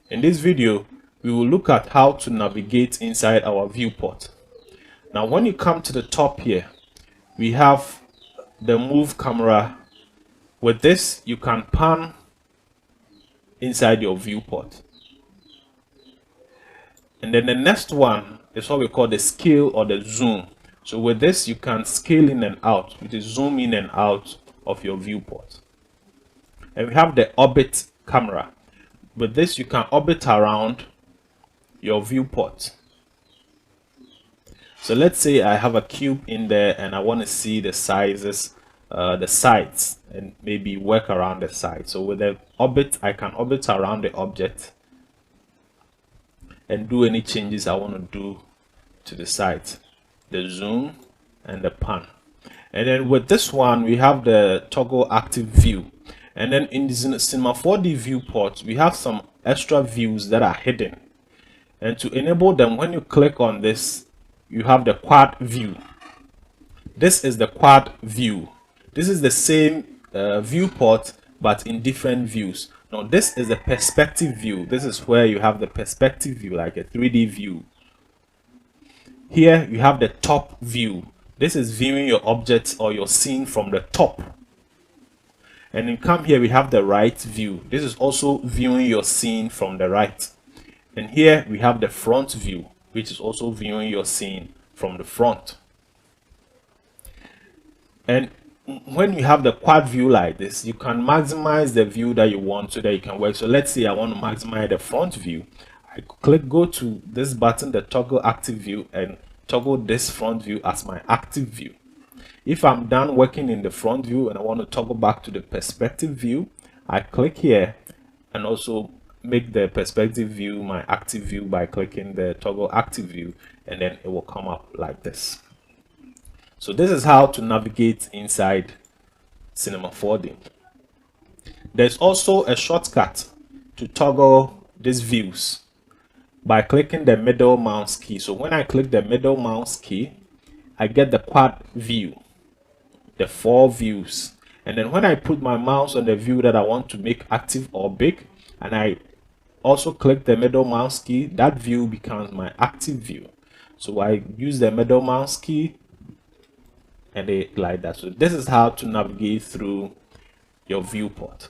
In this video, we will look at how to navigate inside our viewport. Now, when you come to the top here, we have the move camera. With this, you can pan inside your viewport. And then the next one is what we call the scale or the zoom. So with this, you can scale in and out, which is zoom in and out of your viewport. And we have the orbit camera. With this, you can orbit around your viewport. So let's say I have a cube in there and I want to see the sizes, the sides, and maybe work around the side. So with the orbit, I can orbit around the object and do any changes I want to do to the side, the zoom and the pan. And then with this one, we have the toggle active view. And then in the Cinema 4D viewport, we have some extra views that are hidden. And to enable them, when you click on this, you have the quad view. This is the quad view. This is the same viewport, but in different views. Now, this is the perspective view. This is where you have the perspective view, like a 3D view. Here, you have the top view. This is viewing your objects or your scene from the top. And then come here, we have the right view. This is also viewing your scene from the right. And here we have the front view, which is also viewing your scene from the front. And when you have the quad view like this, you can maximize the view that you want so that you can work. So let's say I want to maximize the front view. I go to this button, the toggle active view, and toggle this front view as my active view. If I'm done working in the front view and I want to toggle back to the perspective view, I click here and also make the perspective view my active view by clicking the toggle active view, and then it will come up like this. So this is how to navigate inside Cinema 4D. There's also a shortcut to toggle these views by clicking the middle mouse key. So when I click the middle mouse key, I get the quad view, the 4 views. And then when I put my mouse on the view that I want to make active or big, and I also click the middle mouse key, that view becomes my active view. So I use the middle mouse key and like that. So this is how to navigate through your viewport.